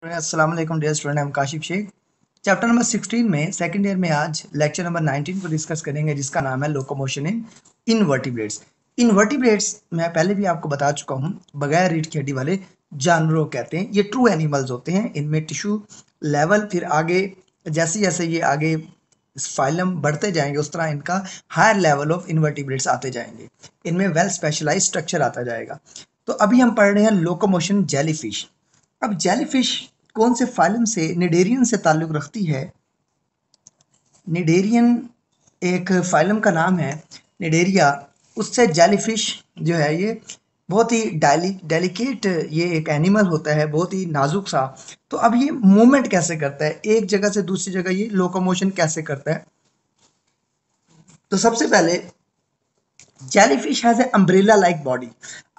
अस्सलाम वालेकुम dear student, I am Kashif Shaikh. Chapter number 16 में सेकंड ईयर में आज लेक्चर नंबर 19 को डिस्कस करेंगे, जिसका नाम है लोकोमोशन इन इनवर्टिब्रेट्स। इनवर्टिब्रेट्स मैं पहले भी आपको बता चुका हूँ, बगैर रीढ़ की हड्डी वाले जानवरों कहते हैं। ये ट्रू एनिमल्स होते हैं। इनमें टिश्यू लेवल फिर आगे जैसे जैसे ये आगे फाइलम बढ़ते जाएंगे उस तरह इनका हायर लेवल ऑफ इनवर्टिब्रेट्स आते जाएंगे। इनमें वेल स्पेशलाइज स्ट्रक्चर आता जाएगा। तो अभी हम पढ़ रहे हैं लोकोमोशन जेलीफिश। अब जेलीफिश कौन से फाइलम से, निडेरियन से ताल्लुक रखती है। निडेरियन एक फाइलम का नाम है, निडेरिया। उससे जेलीफिश जो है ये बहुत ही डेलिकेट ये एक एनिमल होता है, बहुत ही नाजुक सा। तो अब ये मूवमेंट कैसे करता है, एक जगह से दूसरी जगह ये लोकोमोशन कैसे करता है। तो सबसे पहले jellyfish has a umbrella like body.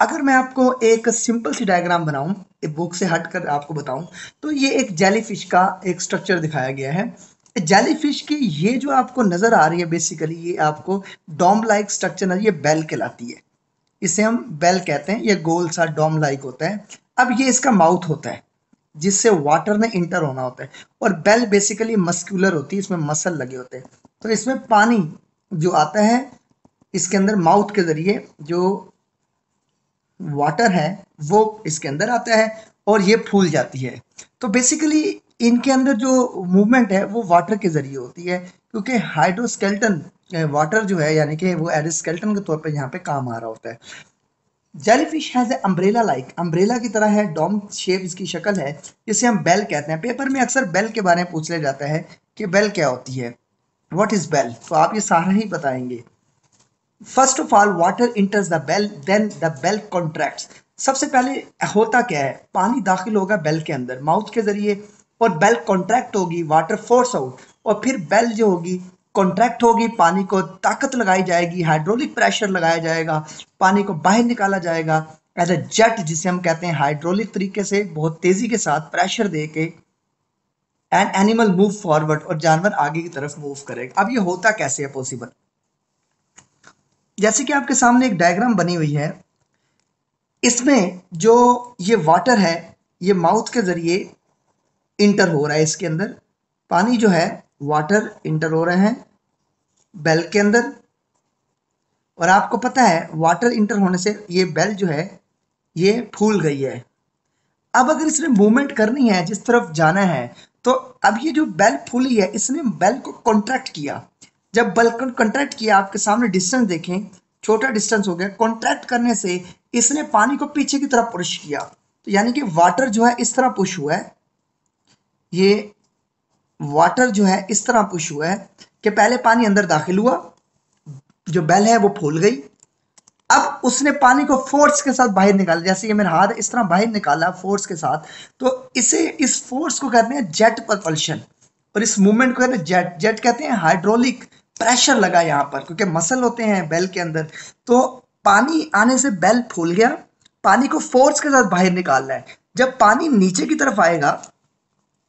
अगर मैं आपको एक सिंपल सी डायग्राम बनाऊं, एक बुक से हटकर आपको बताऊं, तो ये एक जेलीफिश का एक स्ट्रक्चर दिखाया गया है। जेलीफिश की ये जो आपको नजर आ रही है, बेसिकली ये आपको डोम लाइक स्ट्रक्चर नजर, ये बेल कहलाती है। इसे हम बेल कहते हैं। ये गोल सा डोम लाइक होता है। अब ये इसका माउथ होता है जिससे वाटर ने इंटर होना होता है। और बेल बेसिकली मस्कुलर होती है, इसमें मसल लगे होते हैं। तो इसमें पानी जो आता है इसके अंदर माउथ के जरिए, जो वाटर है वो इसके अंदर आता है और ये फूल जाती है। तो बेसिकली इनके अंदर जो मूवमेंट है वो वाटर के जरिए होती है, क्योंकि हाइड्रोस्केल्टन वाटर जो है, यानी कि वो एडिस्केल्टन के तौर पे यहाँ पे काम आ रहा होता है। Jellyfish has a umbrella like, umbrella की तरह है, डोम शेप इसकी शक्ल है, जिसे हम बेल कहते हैं। पेपर में अक्सर बेल के बारे में पूछ लिया जाता है कि बेल क्या होती है, व्हाट इज बेल। तो आप ये सारा ही बताएंगे। First of all water enters the bell, then the bell contracts. सबसे पहले होता क्या है, पानी दाखिल होगा बेल के अंदर माउथ के जरिए, और बेल कॉन्ट्रैक्ट होगी, वाटर फोर्स आउट, और फिर बेल जो होगी कॉन्ट्रैक्ट होगी, पानी को ताकत लगाई जाएगी, हाइड्रोलिक प्रेशर लगाया जाएगा, पानी को बाहर निकाला जाएगा एज अ जेट, जिसे हम कहते हैं हाइड्रोलिक तरीके से बहुत तेजी के साथ प्रेशर दे के। एंड एनिमल मूव फॉरवर्ड, और जानवर आगे की तरफ मूव करेगा। अब ये होता कैसे है पॉसिबल, जैसे कि आपके सामने एक डायग्राम बनी हुई है। इसमें जो ये वाटर है ये माउथ के जरिए इंटर हो रहा है, इसके अंदर पानी जो है वाटर इंटर हो रहे हैं बेल के अंदर। और आपको पता है वाटर इंटर होने से ये बेल जो है ये फूल गई है। अब अगर इसने मूवमेंट करनी है, जिस तरफ जाना है, तो अब ये जो बेल फूली है इसने बेल को कॉन्ट्रैक्ट किया। जब बेल को कॉन्ट्रैक्ट किया, आपके सामने डिस्टेंस देखें, छोटा डिस्टेंस हो गया। कॉन्ट्रैक्ट करने से इसने पानी को पीछे की तरफ पुश किया, तो यानी कि वाटर जो है इस तरह पुश हुआ है। ये वाटर जो है इस तरह पुश हुआ है कि पहले पानी अंदर दाखिल हुआ, जो बेल है वो फूल गई। अब उसने पानी को फोर्स के साथ बाहर निकाला, जैसे ये मेरा हाथ इस तरह बाहर निकाला फोर्स के साथ, तो इसे इस फोर्स को कहते हैं जेट प्रपल्शन, और इस मूवमेंट को कहते हैं जेट। जेट कहते हैं हाइड्रोलिक प्रेशर लगा यहाँ पर, क्योंकि मसल होते हैं बेल के अंदर। तो पानी आने से बेल फूल गया, पानी को फोर्स के साथ बाहर निकालना है। जब पानी नीचे की तरफ आएगा,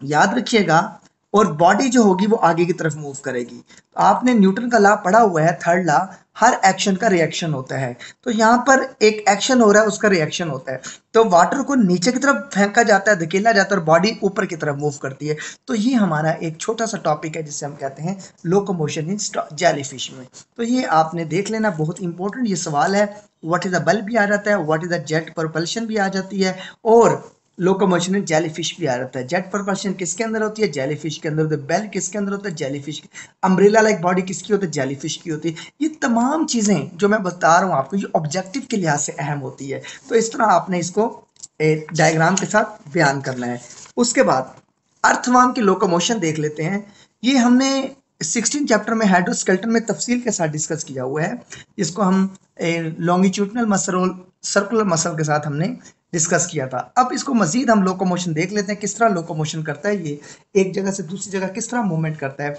याद रखिएगा, और बॉडी जो होगी वो आगे की तरफ मूव करेगी। तो आपने न्यूटन का लॉ पढ़ा हुआ है, थर्ड लॉ, हर एक्शन का रिएक्शन होता है। तो यहाँ पर एक एक्शन हो रहा है, उसका रिएक्शन होता है। तो वाटर को नीचे की तरफ फेंका जाता है, धकेला जाता है, और बॉडी ऊपर की तरफ मूव करती है। तो ये हमारा एक छोटा सा टॉपिक है जिसे हम कहते हैं लोकोमोशन इन जेलीफिश में। तो ये आपने देख लेना, बहुत इंपॉर्टेंट ये सवाल है। व्हाट इज द बल्ब भी आ जाता है, what is the jet propulsion भी आ जाती है, और लोकोमोशन इन जेलीफिश भी आ जाता है। जेट प्रपल्शन किसके अंदर होती है, जेलीफिश के अंदर होता है। बेल किसके अंदर होता है, जेलीफिश। अम्ब्रेला लाइक बॉडी किसकी होती है, जेलीफिश की होती है। ये तमाम चीजें जो मैं बता रहा हूँ आपको, ये ऑब्जेक्टिव के लिहाज से अहम होती है। तो इस तरह आपने इसको एक डायग्राम के साथ बयान करना है। उसके बाद अर्थवर्म की लोकोमोशन देख लेते हैं। ये हमने 16 चैप्टर में हाइड्रोस्केल्टन में तफसील के साथ डिस्कस किया हुआ है, जिसको हम लॉन्गिट्यूडनल मसल और सर्कुलर मसल के साथ हमने डिस्कस किया था। अब इसको मजीद हम लोकोमोशन देख लेते हैं, किस तरह लोकोमोशन करता है ये, एक जगह से दूसरी जगह किस तरह मूवमेंट करता है।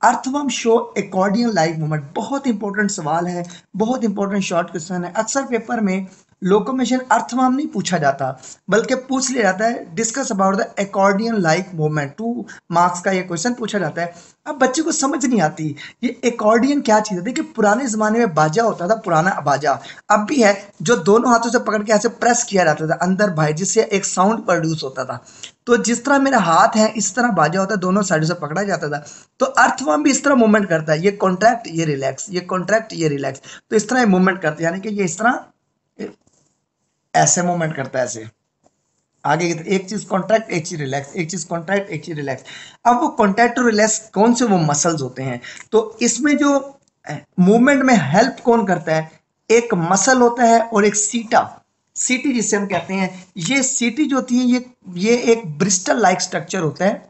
Earthworm show accordion like movement, बहुत इंपॉर्टेंट सवाल है, बहुत इंपॉर्टेंट शॉर्ट क्वेश्चन है। अक्सर पेपर में लोकोमोशन अर्थवार्म नहीं पूछा जाता, बल्कि पूछ लिया जाता है discuss about the accordion like movement. 2 marks का ये क्वेश्चन पूछा जाता है। अब बच्चे को समझ नहीं आती ये एकॉर्डियन क्या चीज़ है। देखिए पुराने ज़माने में बाजा होता था, पुराना बाजा अब भी है, जो दोनों हाथों से पकड़ के ऐसे प्रेस किया जाता था अंदर बाहर, जिससे एक साउंड प्रोड्यूस होता था। तो जिस तरह मेरा हाथ है इस तरह बाजा होता है, दोनों साइडों से पकड़ा जाता था। तो अर्थवर्म भी इस तरह मूवमेंट करता है, ये कॉन्ट्रैक्ट ये रिलैक्स, ये कॉन्ट्रैक्ट ये रिलैक्स, तो इस तरह ये मूवमेंट करते हैं, यानी कि ये इस तरह ऐसे मूवमेंट करता है ऐसे आगे की, एक चीज कॉन्ट्रैक्ट एक चीज रिलैक्स, एक चीज कॉन्ट्रैक्ट एक चीज रिलैक्स। अब वो कॉन्ट्रैक्ट और रिलैक्स कौन से वो मसल्स होते हैं, तो इसमें जो मूवमेंट में हेल्प कौन करता है, एक मसल होता है और एक सीटा, सीटी जिसे हम कहते हैं। ये सीटी जो होती है ये एक ब्रिस्टल लाइक स्ट्रक्चर होता है,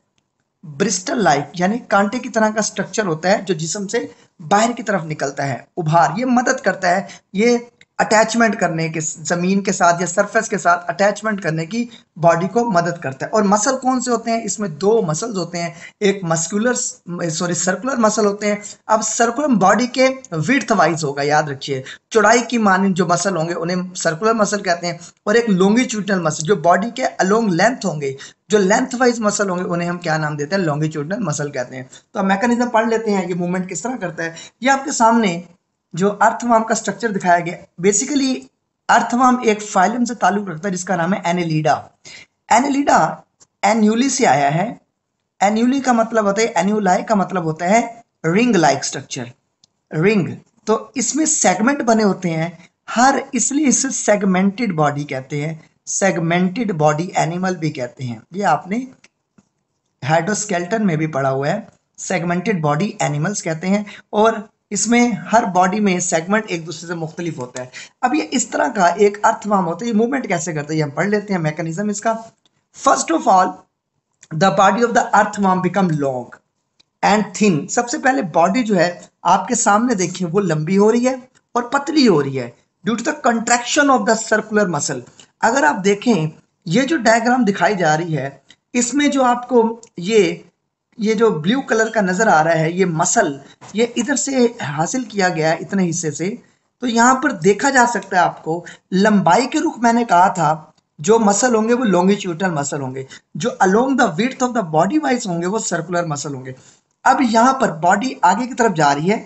ब्रिस्टल लाइक यानी कांटे की तरह का स्ट्रक्चर होता है जो जिस्म से बाहर की तरफ निकलता है उभार। ये मदद करता है ये अटैचमेंट करने के जमीन के साथ या सरफेस के साथ अटैचमेंट करने की बॉडी को मदद करता है। और मसल कौन से होते हैं, इसमें 2 मसल्स होते हैं, एक सर्कुलर मसल होते हैं। अब सर्कुलर बॉडी के विड्थ वाइज होगा, याद रखिए, चौड़ाई की मानिंद जो मसल होंगे उन्हें सर्कुलर मसल कहते हैं। और एक लॉन्गिट्यूडनल मसल जो बॉडी के अलोंग लेंथ होंगे, जो लेंथ वाइज मसल होंगे उन्हें हम क्या नाम देते हैं, लॉन्गिट्यूडनल मसल कहते हैं। तो अब मैकेनिज्म पढ़ लेते हैं, ये मूवमेंट किस तरह करता है। ये आपके सामने जो अर्थवर्म का स्ट्रक्चर दिखाया गया, बेसिकली अर्थवर्म एक फाइलम से ताल्लुक रखता है जिसका नाम है एनेलिडा। एनेलिडा एन्यूली से आया है, एन्यूली का मतलब होता है, एन्यूलाई का मतलब होता है रिंग लाइक स्ट्रक्चर, रिंग। तो इसमें सेगमेंट बने होते हैं हर, इसलिए इसे सेगमेंटेड बॉडी कहते हैं, सेगमेंटेड बॉडी एनिमल भी कहते हैं। ये आपने हाइड्रोस्केलेटन में भी पढ़ा हुआ है, सेगमेंटेड बॉडी एनिमल्स कहते हैं। और इसमें हर बॉडी में सेगमेंट एक दूसरे से मुख्तलिफ होता है। अब ये इस तरह का एक अर्थवर्म होता है, ये मूवमेंट कैसे करता है ये हम पढ़ लेते हैं मैकेनिज्म इसका। First of all the body of the earthworm become long and thin. सबसे पहले बॉडी जो है आपके सामने देखिए वो लंबी हो रही है और पतली हो रही है due to the contraction of the circular muscle. अगर आप देखें ये जो डायग्राम दिखाई जा रही है, इसमें जो आपको ये जो ब्लू कलर का नजर आ रहा है, ये मसल ये इधर से हासिल किया गया है इतने हिस्से से। तो यहाँ पर देखा जा सकता है आपको लंबाई के रुख मैंने कहा था, जो मसल होंगे वो लॉन्गिट्यूडनल मसल होंगे, जो along the width of the body wise होंगे वो सर्कुलर मसल होंगे। अब यहाँ पर बॉडी आगे की तरफ जा रही है,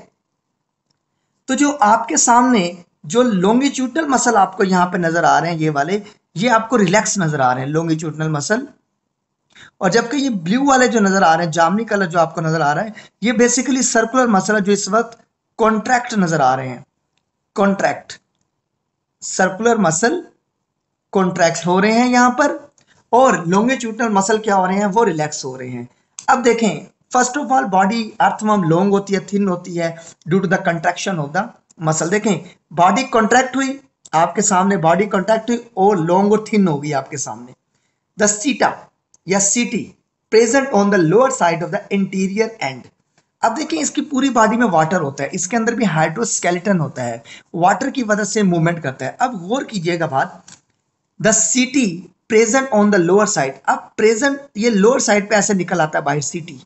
तो जो आपके सामने जो लॉन्गिट्यूडनल मसल आपको यहाँ पे नजर आ रहे हैं ये वाले, ये आपको रिलैक्स नजर आ रहे हैं लॉन्गिट्यूडनल मसल। और जबकि ये ब्लू वाले जो नजर आ रहे हैं, जामनी कलर जो आपको नजर आ रहा है, ये बेसिकली सर्कुलर मसल है जो इस वक्त कॉन्ट्रैक्ट नजर आ रहे हैं, कॉन्ट्रैक्ट, सर्कुलर मसल कॉन्ट्रैक्ट हो रहे हैं यहाँ पर, और लॉन्गिट्यूडनल मसल क्या हो रहे हैं, वो रिलैक्स हो रहे हैं। अब देखें first of all body earthworm long होती है, थिन होती है due to the contraction of the muscle. देखें बॉडी कॉन्ट्रैक्ट हुई आपके सामने, बॉडी कॉन्ट्रैक्ट हुई और लॉन्ग और थिन होगी आपके सामने। द सीटा या सीटी present on the lower side of the interior and. अब देखिए इसकी पूरी बॉडी में वाटर होता है, इसके अंदर भी हाइड्रोस्केलेटन होता है, वाटर की वजह से मूवमेंट करता है। अब गौर कीजिएगा बात, the setae present on the lower side. अब प्रेजेंट ये लोअर साइड पे ऐसे निकल आता है बाहर, सीटी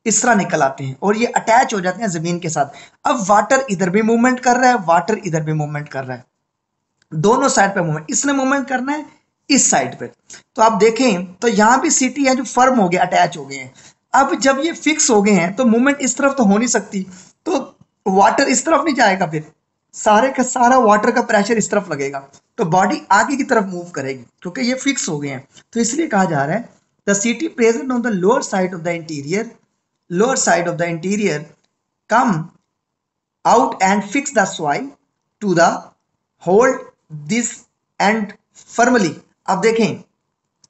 इस तरह निकल आते हैं और ये अटैच हो जाते हैं जमीन के साथ। अब वाटर इधर भी मूवमेंट कर रहा है, वाटर इधर भी मूवमेंट कर रहा है, दोनों साइड पे मूवमेंट, इसने मूवमेंट करना है इस साइड पे। तो आप देखें तो यहां भी सीटी है जो फर्म हो गया, अटैच हो गए हैं। अब जब ये फिक्स हो गए हैं तो मूवमेंट इस तरफ तो हो नहीं सकती, तो वाटर इस तरफ नहीं जाएगा, फिर सारे का सारा वाटर का प्रेशर इस तरफ लगेगा, तो बॉडी आगे की तरफ मूव करेगी क्योंकि ये फिक्स हो गए हैं। तो इसलिए कहा जा रहा है the setae present on the lower side of the interior, lower side of the interior come out and fix the soil to the hold this end firmly. अब देखें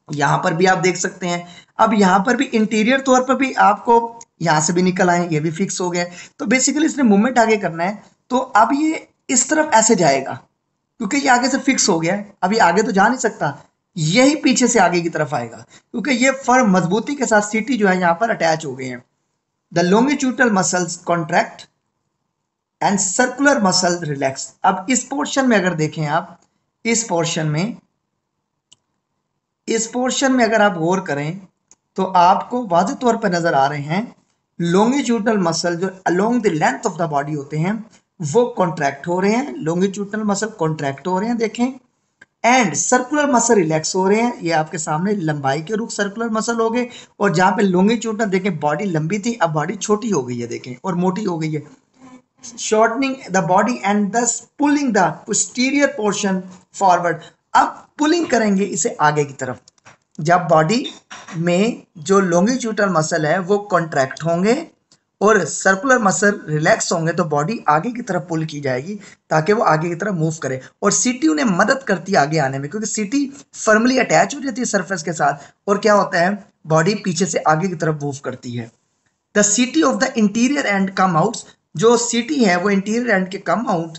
यहां पर भी आप देख सकते हैं, अब यहां पर भी इंटीरियर तौर पर भी आपको यहां से भी निकल आए, ये भी फिक्स हो गया। तो बेसिकली इसने मूवमेंट आगे करना है, तो अब ये इस तरफ ऐसे जाएगा क्योंकि ये आगे से फिक्स हो गया है, अभी आगे तो जा नहीं सकता, यही पीछे से आगे की तरफ आएगा क्योंकि ये फर्म मजबूती के साथ सीटी जो है यहां पर अटैच हो गए हैं। The longitudinal muscles contract and circular muscle relax. अब इस पोर्शन में अगर देखें आप, इस पोर्शन में अगर आप गौर करें तो आपको वाज़ेह तौर पर नजर आ रहे हैं लॉन्गिट्यूडनल मसल जो along the length of the body होते हैं वो कॉन्ट्रैक्ट हो रहे हैं, लॉन्गिट्यूडनल मसल कॉन्ट्रैक्ट हो रहे हैं। देखें एंड सर्कुलर मसल रिलैक्स हो रहे हैं। ये आपके सामने लंबाई के रूप सर्कुलर मसल हो गए, और जहां पे लॉन्गिट्यूडनल देखें बॉडी लंबी थी, अब बॉडी छोटी हो गई है, देखें, और मोटी हो गई है, शॉर्टनिंग द बॉडी एंड दस pulling the posterior portion forward. अब पुलिंग करेंगे इसे आगे की तरफ। जब बॉडी में जो लॉन्गिट्यूडनल मसल है वो कॉन्ट्रैक्ट होंगे और सर्कुलर मसल रिलैक्स होंगे, तो बॉडी आगे की तरफ पुल की जाएगी ताकि वो आगे की तरफ मूव करे, और सीटी उन्हें मदद करती है आगे आने में, क्योंकि सीटी फर्मली अटैच हो जाती है सरफेस के साथ, और क्या होता है, बॉडी पीछे से आगे की तरफ मूव करती है। द सीटी of the interior and come out, जो सीटी है वो इंटीरियर एंड के कम out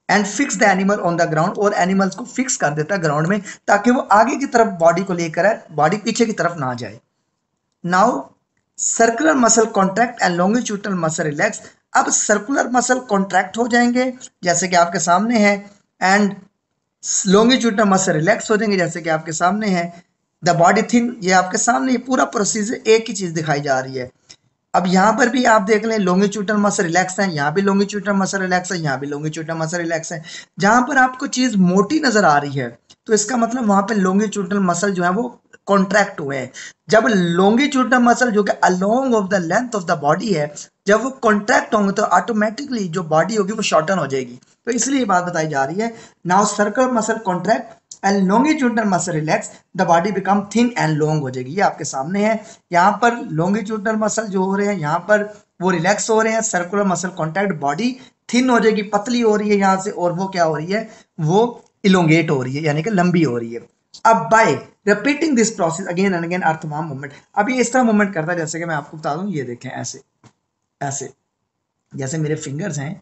and fix the animal on the ground, और एनिमल्स को फिक्स कर देता है ग्राउंड में ताकि वो आगे की तरफ बॉडी को लेकर है, बॉडी पीछे की तरफ ना जाए। Now circular muscle contract and longitudinal muscle relax. अब सर्कुलर मसल कॉन्ट्रैक्ट हो जाएंगे जैसे कि आपके सामने है, एंड लॉन्गिट्यूडनल मसल रिलैक्स हो जाएंगे जैसे कि आपके सामने है। द बॉडी थिन, ये आपके सामने ये पूरा प्रोसीजर एक ही चीज दिखाई जा रही है। अब यहाँ पर भी आप देख लें लॉन्गिट्यूडनल मसल रिलैक्स है, यहाँ भी लॉन्गिट्यूडनल मसल रिलैक्स है, यहाँ भी लॉन्गिट्यूडनल मसल रिलैक्स है। जहां पर आपको चीज मोटी नजर आ रही है तो इसका मतलब वहां पे लॉन्गिट्यूडनल मसल जो है वो कॉन्ट्रैक्ट हुए हैं। जब लॉन्गिट्यूडनल मसल जो कि along of the length of the body है, जब वो कॉन्ट्रैक्ट होंगे तो ऑटोमेटिकली जो बॉडी होगी वो शॉर्टन हो जाएगी, तो इसलिए ये बात बताई जा रही है। Now circular muscle contract and longitudinal muscle relax, the body become thin and long हो जाएगी। ये आपके सामने है, यहाँ पर लॉन्गिट्यूडनल मसल जो हो रहे हैं यहाँ पर वो रिलैक्स हो रहे हैं, circular muscle contract, body thin हो जाएगी, पतली हो रही है यहाँ से, और वो क्या हो रही है, वो इलोंगेट हो रही है, यानी कि लंबी हो रही है। अब by repeating this process again and again earthworm movement. अब ये इस तरह मूवमेंट करता है जैसे कि मैं आपको बता दूं, ये देखें ऐसे ऐसे, जैसे मेरे फिंगर्स हैं,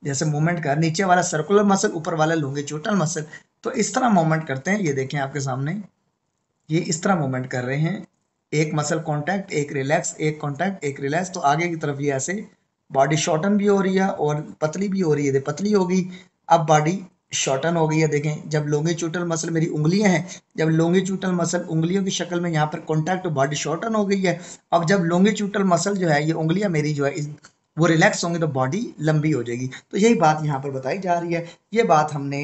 जैसे मूवमेंट कर, नीचे वाला सर्कुलर मसल, ऊपर वाला लॉन्गिट्यूडनल मसल, तो इस तरह मूवमेंट करते हैं। ये देखें आपके सामने, ये इस तरह मूवमेंट कर रहे हैं, एक मसल कॉन्टैक्ट, एक रिलैक्स, एक कॉन्टैक्ट, एक रिलैक्स, तो आगे की तरफ ये ऐसे बॉडी शॉर्टन भी हो रही है और पतली भी हो रही है, पतली हो गई, अब बॉडी शॉर्टन हो गई है। देखें जब लॉन्गिट्यूडनल मसल, मेरी उंगलियां हैं, जब लॉन्गिट्यूडनल मसल उंगलियों की शक्ल में यहाँ पर कॉन्टैक्ट, तो बॉडी शॉर्टन हो गई है। अब जब लॉन्गिट्यूडनल मसल जो है, ये उंगलियां मेरी जो है वो रिलैक्स होंगे तो बॉडी लंबी हो जाएगी। तो यही बात यहाँ पर बताई जा रही है। ये बात हमने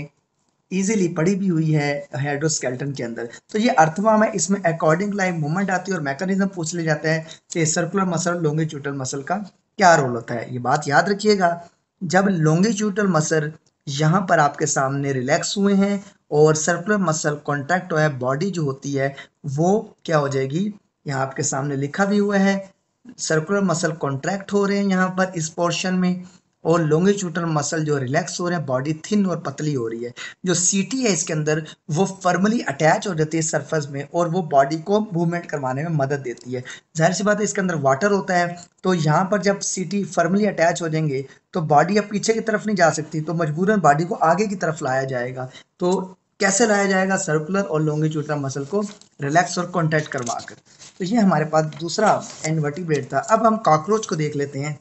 इजीली पढ़ी भी हुई है हाइड्रोस्केलेटन के अंदर। तो ये अर्थवर्म है, इसमें अकॉर्डिंग लाइफ मूवमेंट आती है और मैकेनिज्म पूछ ले जाता है कि सर्कुलर मसल लॉन्गिट्यूडनल मसल का क्या रोल होता है। ये बात याद रखिएगा, जब लॉन्गिट्यूडनल मसल यहाँ पर आपके सामने रिलैक्स हुए हैं और सर्कुलर मसल कॉन्ट्रैक्ट हुआ है, बॉडी जो होती है वो क्या हो जाएगी, यहाँ आपके सामने लिखा भी हुआ है, सर्कुलर मसल कॉन्ट्रैक्ट हो रहे हैं यहाँ पर इस पोर्शन में, और लॉन्गिट्यूडनल मसल जो रिलैक्स हो रहे हैं, बॉडी थिन और पतली हो रही है। जो सीटी है इसके अंदर वो फर्मली अटैच हो जाती है सरफेस में, और वो बॉडी को मूवमेंट करवाने में मदद देती है। जाहिर सी बात है इसके अंदर वाटर होता है, तो यहाँ पर जब सीटी फर्मली अटैच हो जाएंगे तो बॉडी अब पीछे की तरफ नहीं जा सकती, तो मजबूरन बॉडी को आगे की तरफ लाया जाएगा। तो कैसे लाया जाएगा, सर्कुलर और लॉन्गिट्यूडनल मसल को रिलैक्स और कॉन्ट्रैक्ट करवा कर। तो ये हमारे पास दूसरा इनवर्टिब्रेट था। अब हम कॉकरोच को देख लेते हैं,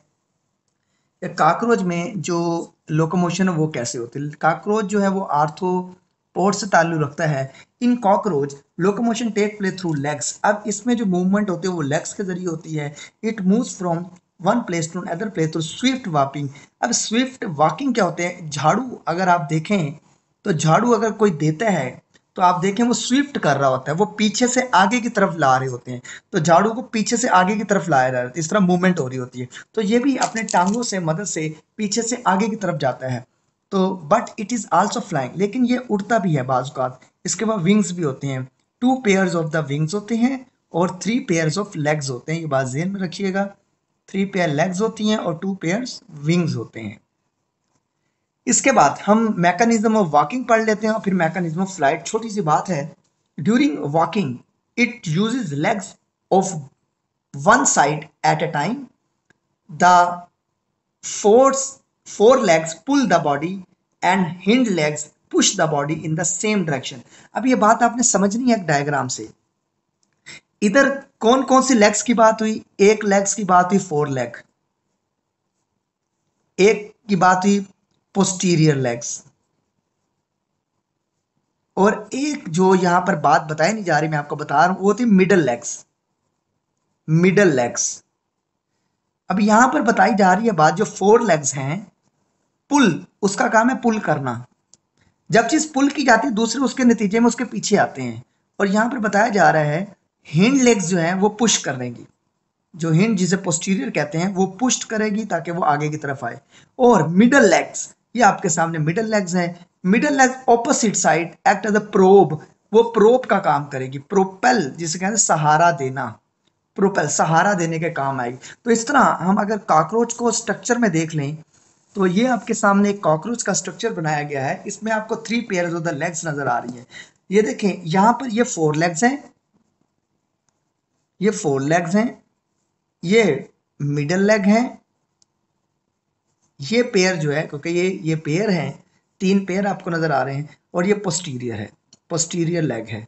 कॉकरोच में जो लोकोमोशन है वो कैसे होती है। कॉकरोच जो है वो आर्थ्रोपोड से ताल्लुक रखता है। In cockroach locomotion take place through legs. अब इसमें जो मूवमेंट होती है वो लेग्स के जरिए होती है। It moves from one place to other place through swift walking. अब स्विफ्ट वॉकिंग क्या होते हैं, झाड़ू अगर आप देखें तो झाड़ू अगर कोई देता है तो आप देखें वो स्विफ्ट कर रहा होता है, वो पीछे से आगे की तरफ ला रहे होते हैं, तो झाड़ू को पीछे से आगे की तरफ लाया जा रहा है, इस तरह मूवमेंट हो रही होती है। तो ये भी अपने टांगों से मदद से पीछे से आगे की तरफ जाता है। तो but it is also flying, लेकिन ये उड़ता भी है बाज़ औक़ात। इसके बाद विंग्स भी होते हैं, 2 पेयर्स ऑफ द विंग्स होते हैं और 3 पेयर्स ऑफ लेग्स होते हैं। ये बात ज़हन में रखिएगा, 3 पेयर लेग्स होती हैं और 2 पेयर्स विंग्स होते हैं। इसके बाद हम मैकेनिज्म ऑफ वॉकिंग पढ़ लेते हैं और फिर मैकेनिज्म ऑफ फ्लाइट। छोटी सी बात है, during walking it uses legs of one side at a time. The four legs pull the body and hind legs push the body in the same direction। अब ये बात आपने समझनी है डायग्राम से। इधर कौन कौन सी लेग्स की बात हुई, एक लेग्स की बात हुई 4 लेग, एक की बात हुई पोस्टीरियर लेग्स, और एक जो यहां पर बात बताई नहीं जा रही मैं आपको बता रहा हूं वो थी मिडल लेग्स, मिडल लेग्स। अब यहां पर बताई जा रही है बात, जो 4 लेग्स हैं, पुल उसका काम है पुल करना, जब चीज पुल की जाती है दूसरे उसके नतीजे में उसके पीछे आते हैं। और यहाँ पर बताया जा रहा है हिंड लेग्स जो है वो पुश कर देंगी, जो हिंड जिसे पोस्टीरियर कहते हैं वो पुश करेगी ताकि वो आगे की तरफ आए। और मिडल लेग्स, ये आपके सामने मिडल लेग्स हैं। Middle leg opposite side act as a probe, वो प्रोब का काम करेगी। प्रोपेल जिसे कहते हैं सहारा देना, प्रोपेल सहारा देने के काम आएगी। तो इस तरह हम अगर कॉकरोच को स्ट्रक्चर में देख लें तो ये आपके सामने एक कॉकरोच का स्ट्रक्चर बनाया गया है। इसमें आपको 3 पेयर्स ऑफ द लेग्स नजर आ रही है। ये देखें यहाँ पर ये 4 लेग्स हैं, ये 4 लेग्स हैं, ये मिडल लेग है, ये पेयर जो है क्योंकि ये पेयर हैं, 3 पेयर आपको नजर आ रहे हैं, और ये पोस्टीरियर है, पोस्टीरियर लेग है।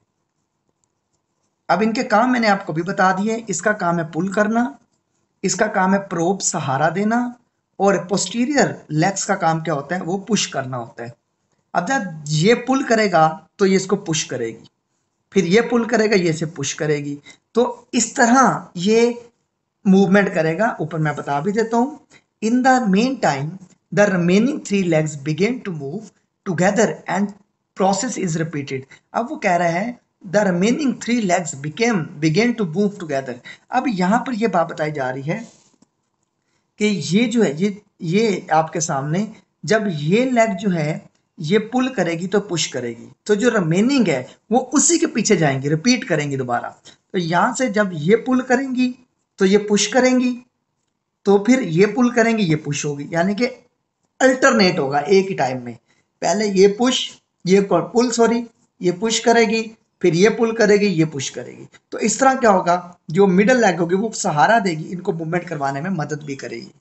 अब इनके काम मैंने आपको भी बता दिए। इसका काम है पुल करना, इसका काम है प्रोब सहारा देना, और पोस्टीरियर लेग्स का काम क्या होता है, वो पुश करना होता है। अब जब ये पुल करेगा तो ये इसको पुश करेगी, फिर ये पुल करेगा ये इसे पुश करेगी। तो इस तरह ये मूवमेंट करेगा। ऊपर मैं बता भी देता हूं, in the mean time the remaining 3 legs begin to move together and process is repeated. अब वो कह रहा है the remaining 3 legs begin to move together. अब यहां पर यह बात बताई जा रही है कि ये जो है ये आपके सामने जब ये लेग जो है ये पुल करेगी तो पुश करेगी, तो जो रिमेनिंग है वो उसी के पीछे जाएंगी, रिपीट करेंगी दोबारा। तो यहां से जब ये पुल करेंगी तो ये पुश करेंगी, तो फिर ये पुल करेंगी ये पुश होगी, यानी कि अल्टरनेट होगा एक ही टाइम में। पहले ये पुश, ये पुल, सॉरी, ये पुश करेगी, फिर ये पुल करेगी, ये पुश करेगी। तो इस तरह क्या होगा, जो मिडल लेग होगी वो सहारा देगी, इनको मूवमेंट करवाने में मदद भी करेगी।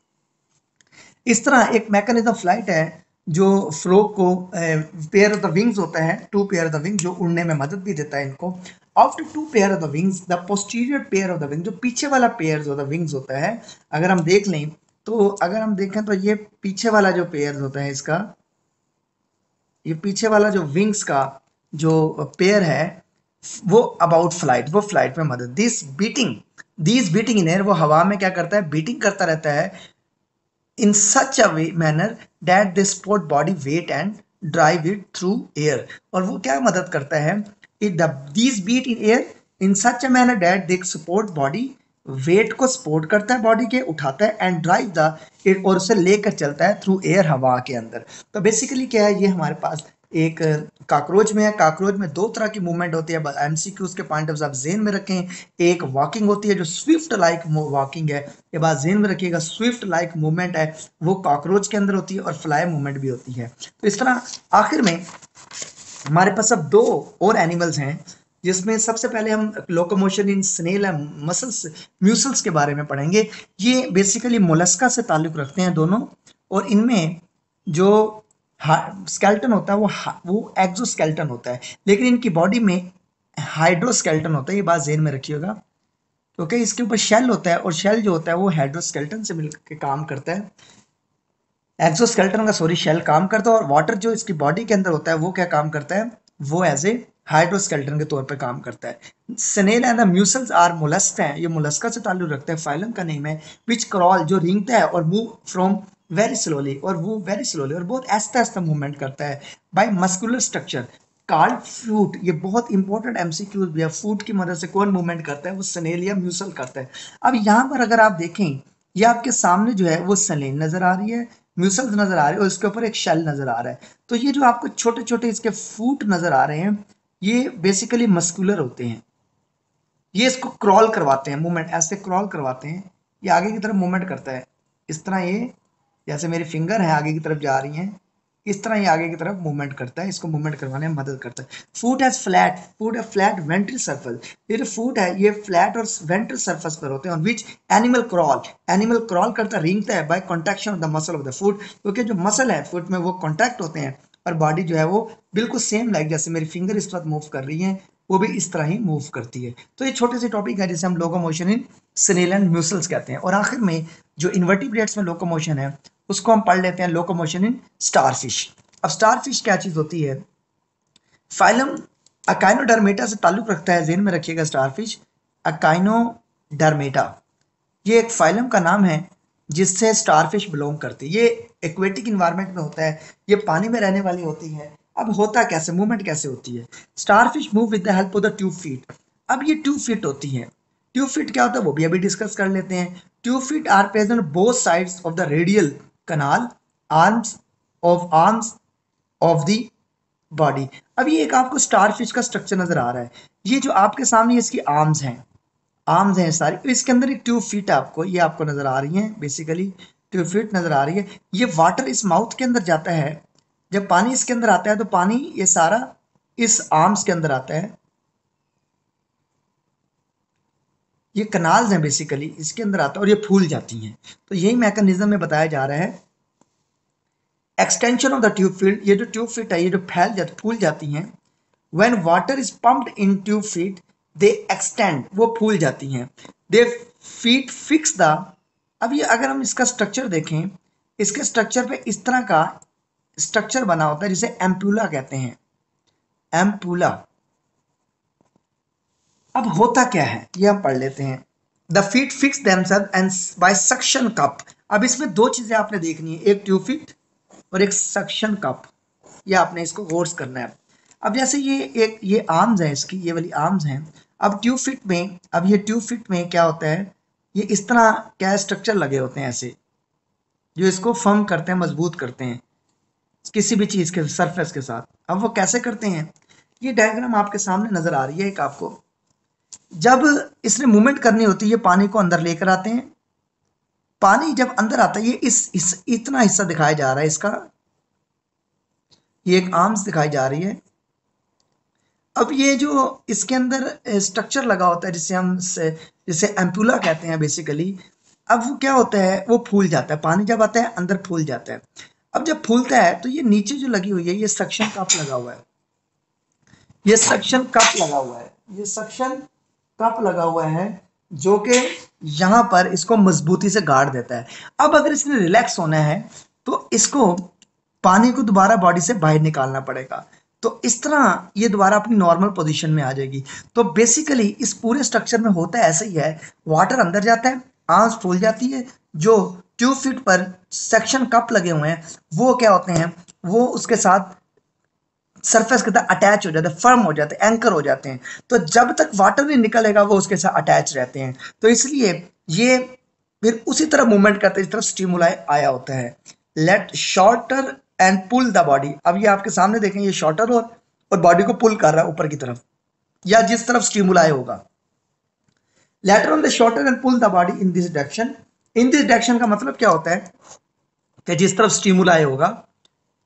इस तरह एक मैकेनिज्म फ्लाइट है जो फ्रॉग को पेयर ऑफ द विंग्स होता है, 2 पेयर ऑफ द विंग, जो उड़ने में मदद भी देता है इनको। After 2 pair of the wings the posterior pair of the wing, जो पीछे वाला पेयर ऑफ द विंग्स होता है, अगर हम देख लें तो अगर हम देखें तो ये पीछे वाला जो पेयर होता है इसका, ये पीछे वाला जो विंग्स का जो पेयर है वो अबाउट फ्लाइट, वो फ्लाइट में मदद, दिस बीटिंग इन एयर, वो हवा में क्या करता है, बीटिंग करता रहता है in such a way manner that they support body weight and drive it through air। और वो क्या मदद करता है, these beat in air in such a manner that they support body, weight को सपोर्ट करता है बॉडी के, उठाता है, एंड ड्राइव द, और उसे लेकर चलता है थ्रू एयर, हवा के अंदर। तो बेसिकली क्या है, ये हमारे पास एक काकरोच में है। काकरोच में 2 तरह की मूवमेंट होती है, एमसीक्यूज के पॉइंट ऑफ व्यू आप जेन में रखें। एक वॉकिंग होती है जो स्विफ्ट लाइक वॉकिंग है, ये बात जेन में रखिएगा। स्विफ्ट लाइक मूवमेंट है वो काकरोच के अंदर होती है, और फ्लाई मूवमेंट भी होती है। तो इस तरह आखिर में हमारे पास अब 2 और एनिमल्स हैं, जिसमें सबसे पहले हम locomotion in snail and mussels mussels के बारे में पढ़ेंगे। ये बेसिकली मोलस्का से ताल्लुक रखते हैं दोनों, और इनमें जो स्केल्टन होता है वो एक्सोस्केल्टन होता है, लेकिन इनकी बॉडी में हाइड्रोस्केल्टन होता है। ये बात जेन में रखिएगा, क्योंकि इसके ऊपर शेल होता है, और शेल जो होता है वो हाइड्रोस्केल्टन से मिलकर काम करता है। एक्सोस्केल्टन का सॉरी शेल काम करता है, और वाटर जो इसकी बॉडी के अंदर होता है वो क्या काम करता है, वो एज ए हाइड्रोस्केल्टन के तौर पे काम करता है। Snail and the mussels are mollusc हैं, ये मोलस्का से ताल्लुक रखते हैं, फाइलम का नेम है। विच क्रॉल, जो रेंगता है, और मूव फ्रॉम वेरी स्लोली, और वो वेरी स्लोली और बहुत आहिस्ता आहिस्ता मूवमेंट करता है, बाय मस्कुलर स्ट्रक्चर कॉल्ड फूट। ये बहुत इंपॉर्टेंट एमसीक्यूज भी है, फूट की मदद से कौन मूवमेंट करता है, वो स्नेल या म्यूसल करता है। अब यहाँ पर अगर आप देखें, ये आपके सामने जो है वो स्नेल नजर आ रही है, म्यूसल्स नजर आ रहे हैं, और इसके ऊपर एक शेल नजर आ रहा है। तो ये जो आपको छोटे छोटे इसके फूट नजर आ रहे हैं, ये बेसिकली मस्कुलर होते हैं। ये इसको क्रॉल करवाते हैं, मूवमेंट ऐसे क्रॉल करवाते हैं, ये आगे की तरफ मूवमेंट करता है। इस तरह ये, जैसे मेरी फिंगर है आगे की तरफ जा रही हैं, इस तरह ये आगे की तरफ मूवमेंट करता है, इसको मूवमेंट करवाने में मदद करता है। फूट हैज फ्लैट, फूट है फ्लैट वेंट्रल सर्फेस। ये जो फूट है ये फ्लैट और वेंट्रल सर्फेस पर होते हैं, ऑन विच एनिमल क्रॉल करता रेंगता है by contraction of the muscle of the foot, क्योंकि जो मसल है फुट में वो कॉन्ट्रैक्ट होते हैं, और बॉडी जो है वो बिल्कुल सेम लाइक जैसे मेरी फिंगर इस वक्त मूव कर रही है वो भी इस तरह ही मूव करती है। तो ये छोटे से टॉपिक है जिसे हम लोकोमोशन इन स्नेल एंड म्यूसल्स कहते हैं। और आखिर में जो इन्वर्टिब्रेट्स में लोकोमोशन है उसको हम पढ़ लेते हैं, लोकोमोशन इन स्टारफिश। अब स्टारफिश क्या चीज होती है, फाइलम अकाइनोडर्मेटा से ताल्लुक रखता है, जेन में रखिएगा स्टारफिश अकाइनोडर्मेटा, ये एक फाइलम का नाम है जिससे स्टारफिश बिलोंग करती है। ये एक्वेटिक इन्वायरमेंट में होता है, ये पानी में रहने वाली होती है, अब होता कैसे, मूवमेंट कैसे होती है? Starfish move with the help of the tube feet. अब ये ट्यूब फीट होती है। ट्यूब फीट क्या होता है वो भी अभी डिस्कस कर लेते हैं। Tube feet are present both sides of the radial canal arms of the body. अब ये एक आपको स्टारफिश का स्ट्रक्चर नजर आ रहा है। ये जो आपके सामने इसकी आर्म्स हैं सारी, तो इसके अंदर एक ट्यूब फीट आपको, ये आपको नजर आ रही है, बेसिकली ट्यूब फीट नजर आ रही है। ये वाटर इस माउथ के अंदर जाता है, जब पानी इसके अंदर आता है तो पानी ये सारा इस आर्म्स के अंदर आता है। ये कनाल्स हैं बेसिकली, इसके अंदर आता है और ये फूल जाती हैं। तो यही मैकेनिज्म में बताया जा रहा है। Extension of the tube feet, ये जो ट्यूब फीट है ये जो फूल जाती हैं। When water is pumped in tube feet they extend, वो फूल जाती हैं। दे फीट फिक्स द, अब ये अगर हम इसका स्ट्रक्चर देखें, इसके स्ट्रक्चर पे इस तरह का स्ट्रक्चर बना होता है जिसे एम्पूला कहते हैं, एम्पूला। अब होता क्या है ये हम पढ़ लेते हैं। The feet fix themselves and by suction cup. अब इसमें दो चीजें आपने देखनी है, एक ट्यूब फीट और एक सक्शन कप। ये आपने इसको गौर करना है। अब जैसे ये आर्म्स है इसकी, ये वाली आर्म्स हैं। अब ट्यूब फिट में, अब ये ट्यूब फिट में क्या होता है, ये इस तरह क्या स्ट्रक्चर लगे होते हैं ऐसे, जो इसको फर्म करते हैं, मजबूत करते हैं किसी भी चीज के सरफेस के साथ। अब वो कैसे करते हैं, ये डायग्राम आपके सामने नजर आ रही है एक आपको। जब इसने मूवमेंट करनी होती है ये पानी को अंदर लेकर आते हैं। पानी जब अंदर आता है, ये इस इतना हिस्सा दिखाया जा रहा है इसका, ये एक आर्म्स दिखाई जा रही है। अब ये जो इसके अंदर स्ट्रक्चर लगा होता है जिसे एम्पूला कहते हैं बेसिकली। अब वो क्या होता है, वो फूल जाता है, पानी जब आता है अंदर फूल जाता है। अब जब फूलता है तो ये नीचे जो लगी हुई है ये सक्शन कप लगा हुआ है, ये सक्शन कप लगा हुआ है, ये सक्शन कप लगा हुआ है जो कि यहाँ पर इसको मजबूती से गाड़ देता है। अब अगर इसने रिलैक्स होना है तो इसको पानी को दोबारा बॉडी से बाहर निकालना पड़ेगा, तो इस तरह ये दोबारा अपनी नॉर्मल पोजीशन में आ जाएगी। तो बेसिकली इस पूरे स्ट्रक्चर में होता ऐसा ही है, वाटर अंदर जाता है, आंच फूल जाती है, जो ट्यूब फिट पर सेक्शन कप लगे हुए हैं वो क्या होते हैं, वो उसके साथ सरफेस के साथ अटैच हो जाते हैं, फर्म हो जाते हैं, एंकर हो जाते हैं। तो जब तक वाटर नहीं निकलेगा वो उसके साथ अटैच रहते हैं। तो इसलिए ये फिर उसी तरह मूवमेंट करते हैं जिस तरह स्टिमुलाई आया होता है। Let shorter and pull the body. अब ये आपके सामने देखें, ये शॉर्टर और बॉडी को पुल कर रहा है ऊपर की तरफ या जिस तरफ स्टिमुलाई होगा। Later on the shorter and pull the body in this direction. In this direction का मतलब क्या होता है कि जिस तरफ स्टिमुलाई होगा,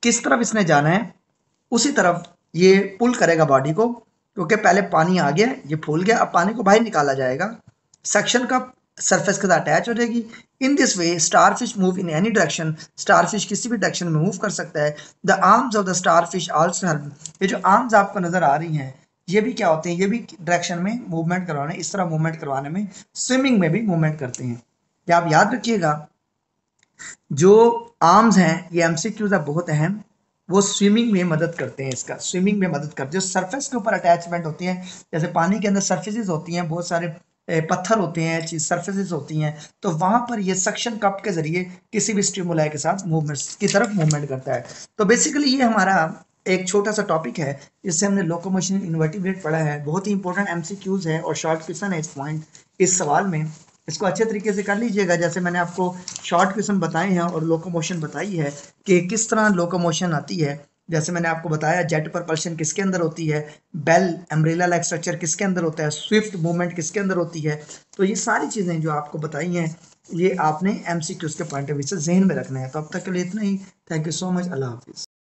किस तरफ इसने जाना है उसी तरफ ये पुल करेगा बॉडी को, क्योंकि पहले पानी आ गया, ये फूल गया, अब पानी को बाहर निकाला जाएगा, सेक्शन का सरफेस के साथ अटैच हो जाएगी। In this way starfish move in any direction. Starfish किसी भी डायरेक्शन में मूव कर सकता है। The arms of the starfish also help. ये जो आर्म्स आपको नजर आ रही हैं ये भी क्या होते हैं, ये भी डायरेक्शन में मूवमेंट करवाने, इस तरह मूवमेंट करवाने में, स्विमिंग में भी मूवमेंट करते हैं। क्या आप याद रखिएगा, जो आर्म्स हैं ये एमसीक्यूज है बहुत अहम, वो स्विमिंग में मदद करते हैं, इसका स्विमिंग में मदद करते हैं। जो सरफेस के ऊपर अटैचमेंट होती हैं, जैसे पानी के अंदर सरफेसेस होती हैं, बहुत सारे पत्थर होते हैं, चीज सरफेसेस होती हैं, तो वहां पर ये सक्शन कप के जरिए किसी भी स्टिमुलाई के साथ मूवमेंट की तरफ मूवमेंट करता है। तो बेसिकली ये हमारा एक छोटा सा टॉपिक है, इससे हमने लोकोमोशन इन्वर्टिब्रेट पढ़ा है। बहुत ही इंपॉर्टेंट एमसीक्यूज है और शॉर्ट क्वेश्चन है इस पॉइंट, इस सवाल में। इसको अच्छे तरीके से कर लीजिएगा, जैसे मैंने आपको शॉर्ट क्वेश्चन बताए हैं और लोकोमोशन बताई है कि किस तरह लोकोमोशन आती है। जैसे मैंने आपको बताया जेट प्रपल्शन किसके अंदर होती है, बेल अम्ब्रेला लाइक स्ट्रक्चर किसके अंदर होता है, स्विफ्ट मूवमेंट किसके अंदर होती है। तो ये सारी चीज़ें जो आपको बताई हैं ये आपने एमसीक्यूज के पॉइंट ऑफ व्यू से जहन में रखना है। तो अब तक के लिए इतना ही। Thank you so much. अल्लाह हाफिज़।